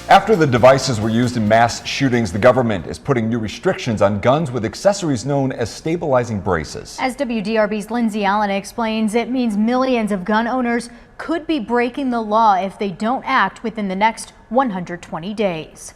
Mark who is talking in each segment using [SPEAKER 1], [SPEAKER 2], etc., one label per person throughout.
[SPEAKER 1] After the devices were used in mass shootings, the government is putting new restrictions on guns with accessories known as stabilizing braces.
[SPEAKER 2] As WDRB's Lindsay Allen explains, it means millions of gun owners could be breaking the law if they don't act within the next 120 days.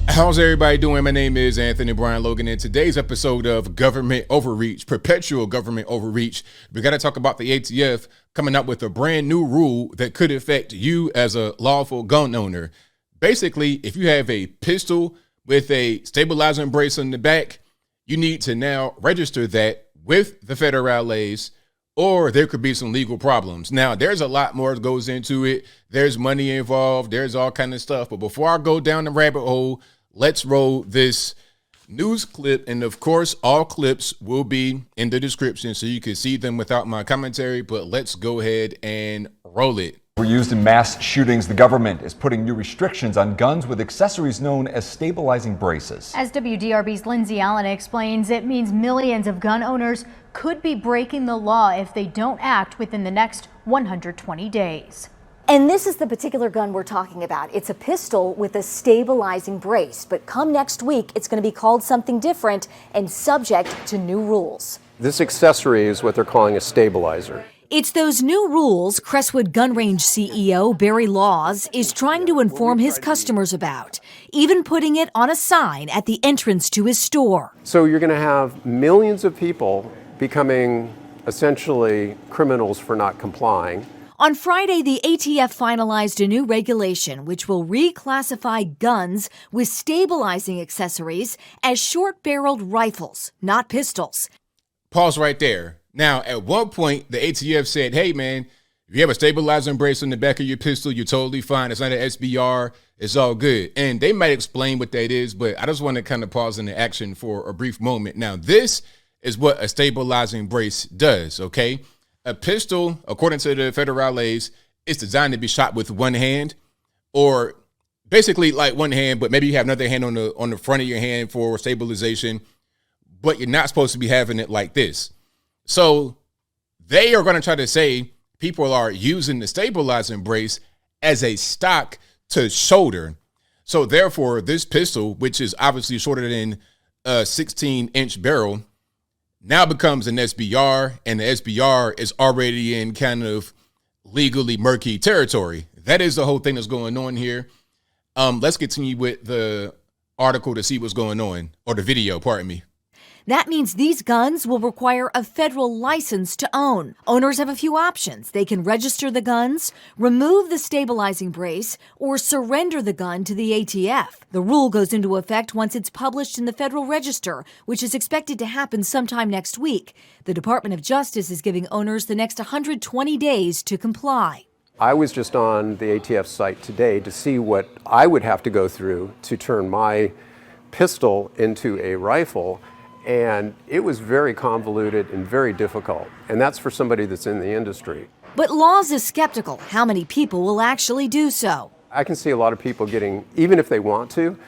[SPEAKER 3] How's everybody doing? My name is Anthony Brian Logan. In today's episode of Government Overreach, Perpetual Government Overreach, we got to talk about the ATF coming up with a brand new rule that could affect you as a lawful gun owner. Basically, if you have a pistol with a stabilizing brace on the back, you need to now register that with the federales, or there could be some legal problems. Now, there's a lot more that goes into it. There's money involved. There's all kind of stuff. But before I go down the rabbit hole, let's roll this news clip. And of course, all clips will be in the description so you can see them without my commentary. But let's go ahead and roll it.
[SPEAKER 1] Were used in mass shootings, the government is putting new restrictions on guns with accessories known as stabilizing braces.
[SPEAKER 2] As WDRB's Lindsay Allen explains, it means millions of gun owners could be breaking the law if they don't act within the next 120 days.
[SPEAKER 4] And this is the particular gun we're talking about. It's a pistol with a stabilizing brace, but come next week, it's going to be called something different and subject to new rules.
[SPEAKER 5] This accessory is what they're calling a stabilizer.
[SPEAKER 4] It's those new rules Crestwood Gun Range CEO Barry Laws is trying to inform his customers about, even putting it on a sign at the entrance to his store.
[SPEAKER 5] So you're going to have millions of people becoming essentially criminals for not complying.
[SPEAKER 4] On Friday, the ATF finalized a new regulation which will reclassify guns with stabilizing accessories as short-barreled rifles, not pistols.
[SPEAKER 3] Pause right there. Now, at one point, the ATF said, hey, man, if you have a stabilizing brace on the back of your pistol, you're totally fine. It's not an SBR. It's all good. And they might explain what that is, but I just want to kind of pause in the action for a brief moment. Now, this is what a stabilizing brace does, okay? A pistol, according to the federales, is designed to be shot with one hand, or basically like one hand, but maybe you have another hand on the front of your hand for stabilization, but you're not supposed to be having it like this. So they are going to try to say people are using the stabilizing brace as a stock to shoulder. So therefore, this pistol, which is obviously shorter than a 16-inch barrel, now becomes an SBR, and the SBR is already in kind of legally murky territory. That is the whole thing that's going on here. Let's continue with the article to see what's going on, or the video, pardon me.
[SPEAKER 4] That means these guns will require a federal license to own. Owners have a few options. They can register the guns, remove the stabilizing brace, or surrender the gun to the ATF. The rule goes into effect once it's published in the Federal Register, which is expected to happen sometime next week. The Department of Justice is giving owners the next 120 days to comply.
[SPEAKER 5] I was just on the ATF site today to see what I would have to go through to turn my pistol into a rifle. And it was very convoluted and very difficult. And that's for somebody that's in the industry.
[SPEAKER 4] But Laws is skeptical how many people will actually do so.
[SPEAKER 5] I can see a lot of people getting, even if they want to,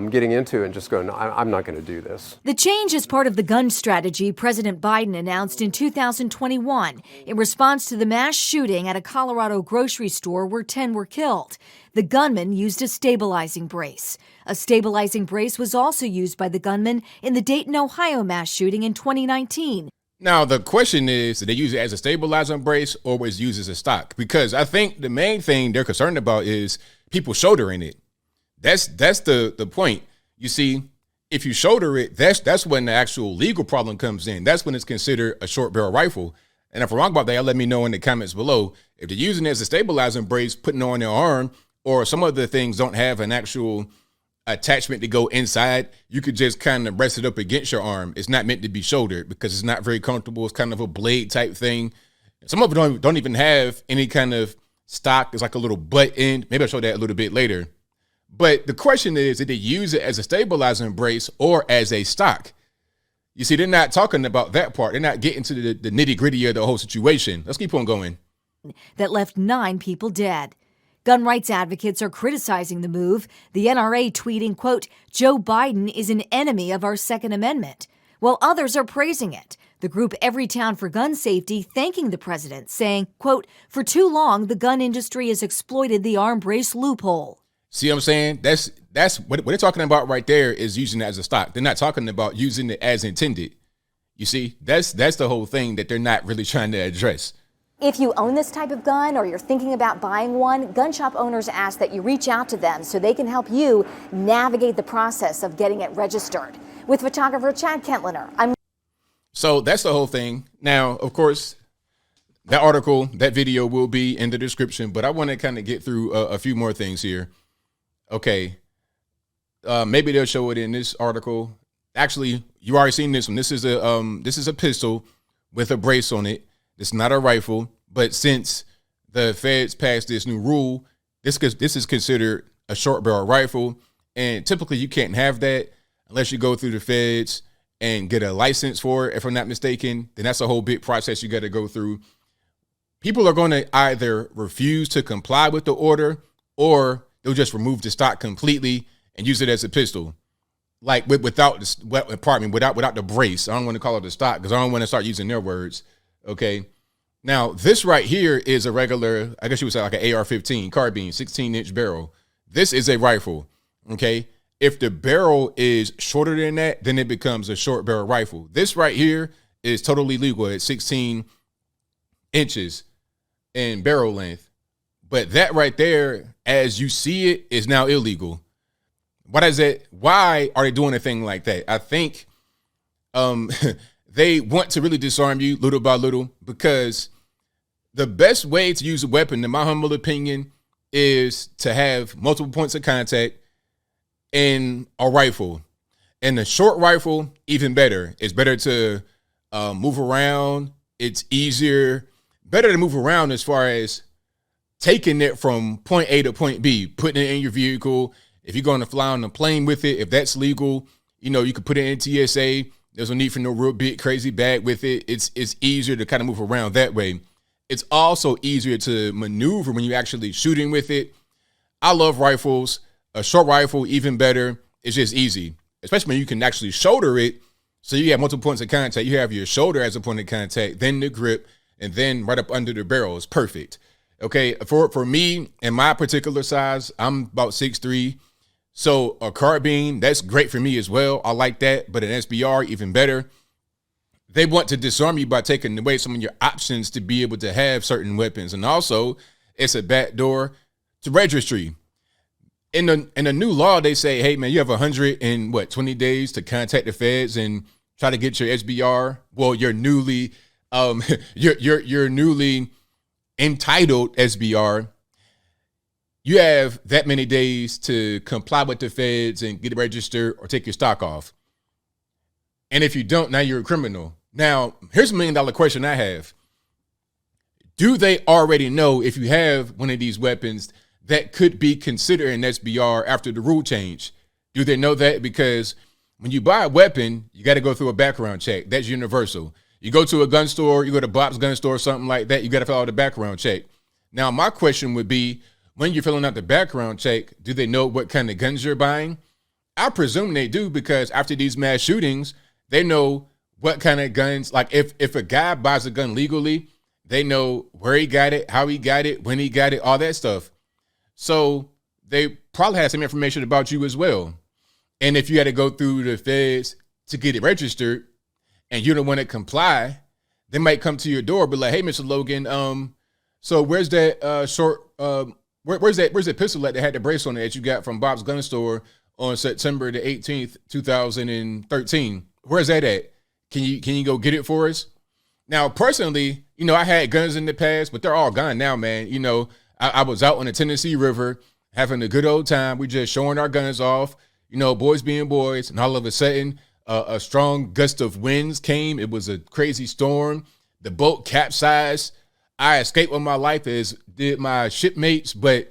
[SPEAKER 5] getting into it and just going, no, I'm not going to do this.
[SPEAKER 4] The change is part of the gun strategy President Biden announced in 2021 in response to the mass shooting at a Colorado grocery store where 10 were killed. The gunman used a stabilizing brace. A stabilizing brace was also used by the gunman in the Dayton, Ohio mass shooting in 2019.
[SPEAKER 3] Now, the question is, did they use it as a stabilizing brace or was it used as a stock? Because I think the main thing they're concerned about is people shouldering it. That's the point. You see, if you shoulder it, that's when the actual legal problem comes in. That's when it's considered a short barrel rifle. And if I'm wrong about that, let me know in the comments below. If they're using it as a stabilizing brace, putting it on their arm, or some of the things don't have an actual attachment to go inside, you could just kind of rest it up against your arm. It's not meant to be shouldered because it's not very comfortable. It's kind of a blade type thing. Some of them don't even have any kind of stock. It's like a little butt end. Maybe I'll show that a little bit later. But the question is, did they use it as a stabilizing brace or as a stock? You see, they're not talking about that part. They're not getting to the nitty gritty of the whole situation. Let's keep on going.
[SPEAKER 4] That left 9 people dead. Gun rights advocates are criticizing the move, the NRA tweeting, quote, "Joe Biden is an enemy of our Second Amendment," while others are praising it. The group Everytown for Gun Safety thanking the president, saying, quote, "For too long, the gun industry has exploited the arm brace loophole."
[SPEAKER 3] See what I'm saying? That's what they're talking about right there, is using it as a stock. They're not talking about using it as intended. You see, that's the whole thing that they're not really trying to address.
[SPEAKER 6] If you own this type of gun or you're thinking about buying one, gun shop owners ask that you reach out to them so they can help you navigate the process of getting it registered. With photographer Chad Kentliner,
[SPEAKER 3] So that's the whole thing. Now, of course, that article, that video will be in the description, but I want to kind of get through a few more things here. Okay. Maybe they'll show it in this article. Actually, you already seen this one. This is a pistol with a brace on it. It's not a rifle, but since the feds passed this new rule, this is considered a short barrel rifle, and typically you can't have that unless you go through the feds and get a license for it. If I'm not mistaken, then that's a whole big process you got to go through. People are going to either refuse to comply with the order, or they'll just remove the stock completely and use it as a pistol, like without the brace. I don't want to call it a stock because I don't want to start using their words. Okay. Now, this right here is a regular, I guess you would say like an AR-15 carbine, 16-inch barrel. This is a rifle. Okay. If the barrel is shorter than that, then it becomes a short barrel rifle. This right here is totally legal at 16 inches in barrel length. But that right there, as you see it, is now illegal. What is it? Why are they doing a thing like that? I think they want to really disarm you little by little, because the best way to use a weapon, in my humble opinion, is to have multiple points of contact in a rifle. And the short rifle, even better. It's better to move around. It's easier, better to move around as far as taking it from point A to point B, putting it in your vehicle. If you're going to fly on a plane with it, if that's legal, you could put it in TSA. There's no need for no real big crazy bag with it. It's easier to kind of move around that way. It's also easier to maneuver when you're actually shooting with it. I love rifles. A short rifle, even better. It's just easy, especially when you can actually shoulder it. So you have multiple points of contact. You have your shoulder as a point of contact, then the grip, and then right up under the barrel. It's perfect. Okay, for me, in my particular size, I'm about 6'3". So a carbine, that's great for me as well. I like that, but an SBR, even better. They want to disarm you by taking away some of your options to be able to have certain weapons. And also, it's a backdoor to registry. In the new law, they say, hey, man, you have 120 days to contact the feds and try to get your SBR. Well, your newly entitled SBR. You have that many days to comply with the feds and get it registered or take your stock off. And if you don't, now you're a criminal. Now, here's $1 million question I have. Do they already know if you have one of these weapons that could be considered an SBR after the rule change? Do they know that? Because when you buy a weapon, you got to go through a background check. That's universal. You go to a gun store, you go to Bob's gun store, something like that, you got to fill out a background check. Now, my question would be, when you're filling out the background check, do they know what kind of guns you're buying? I presume they do, because after these mass shootings, they know what kind of guns. Like if a guy buys a gun legally, they know where he got it, how he got it, when he got it, all that stuff. So they probably have some information about you as well. And if you had to go through the feds to get it registered and you don't want to comply, they might come to your door, be like, hey, Mr. Logan, so where's that where's that pistol that had the brace on it that you got from Bob's gun store on September the 18th, 2013? Where's that at? Can you go get it for us? Now, personally, I had guns in the past, but they're all gone now, man. I was out on the Tennessee River having a good old time. We just showing our guns off, boys being boys. And all of a sudden, a strong gust of winds came. It was a crazy storm. The boat capsized. I escaped with my life, as did my shipmates, but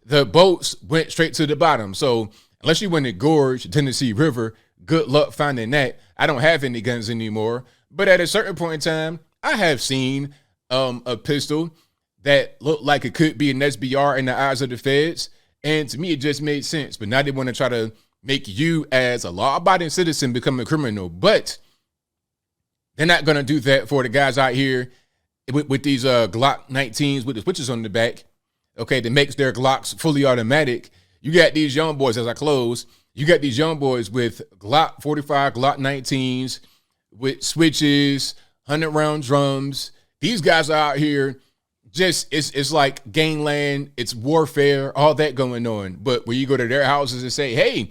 [SPEAKER 3] the boats went straight to the bottom. So unless you went to Gorge, Tennessee River, good luck finding that. I don't have any guns anymore. But at a certain point in time, I have seen a pistol that looked like it could be an SBR in the eyes of the feds. And to me, it just made sense. But now they want to try to make you, as a law-abiding citizen, become a criminal. But They're not going to do that for the guys out here with these Glock 19s with the switches on the back, okay, that makes their Glocks fully automatic. You got these young boys, as I close, you got these young boys with Glock 45, Glock 19s, with switches, 100-round drums. These guys are out here just, it's like gangland, it's warfare, all that going on. But when you go to their houses and say, hey,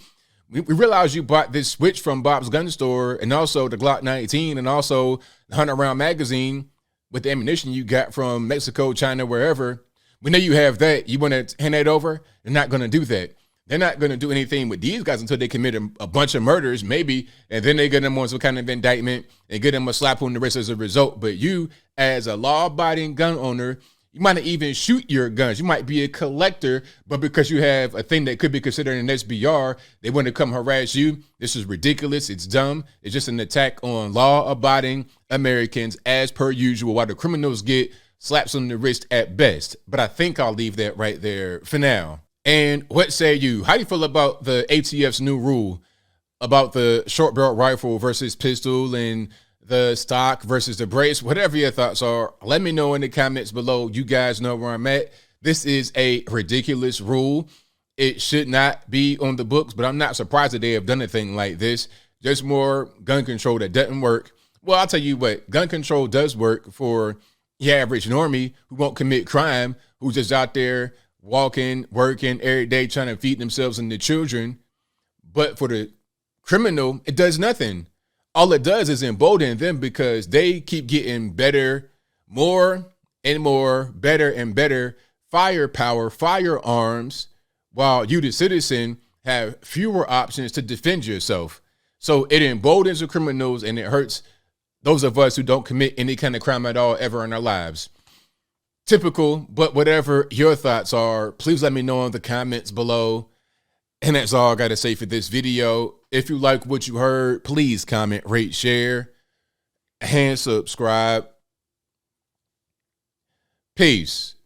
[SPEAKER 3] we realize you bought this switch from Bob's gun store and also the Glock 19 and also the 100-round magazine with the ammunition you got from Mexico, China, wherever. We know you have that. You want to hand that over? They're not going to do that. They're not going to do anything with these guys until they commit a bunch of murders, maybe, and then they get them on some kind of indictment and get them a slap on the wrist as a result. But you, as a law-abiding gun owner, you might not even shoot your guns. You might be a collector, but because you have a thing that could be considered an SBR, they want to come harass you. This is ridiculous. It's dumb. It's just an attack on law-abiding Americans as per usual, while the criminals get slaps on the wrist at best. But I think I'll leave that right there for now. And what say you? How do you feel about the ATF's new rule about the short barrel rifle versus pistol and the stock versus the brace? Whatever your thoughts are, let me know in the comments below. You guys know where I'm at. This is a ridiculous rule. It should not be on the books, but I'm not surprised that they have done a thing like this. There's more gun control that doesn't work. Well, I'll tell you what, gun control does work for the average normie who won't commit crime, who's just out there walking, working every day, trying to feed themselves and their children. But for the criminal, it does nothing. All it does is embolden them because they keep getting better, more and more, better and better firepower, firearms, while you, the citizen, have fewer options to defend yourself. So it emboldens the criminals and it hurts those of us who don't commit any kind of crime at all ever in our lives. Typical, but whatever your thoughts are, please let me know in the comments below. And that's all I got to say for this video. If you like what you heard, please comment, rate, share, and subscribe. Peace.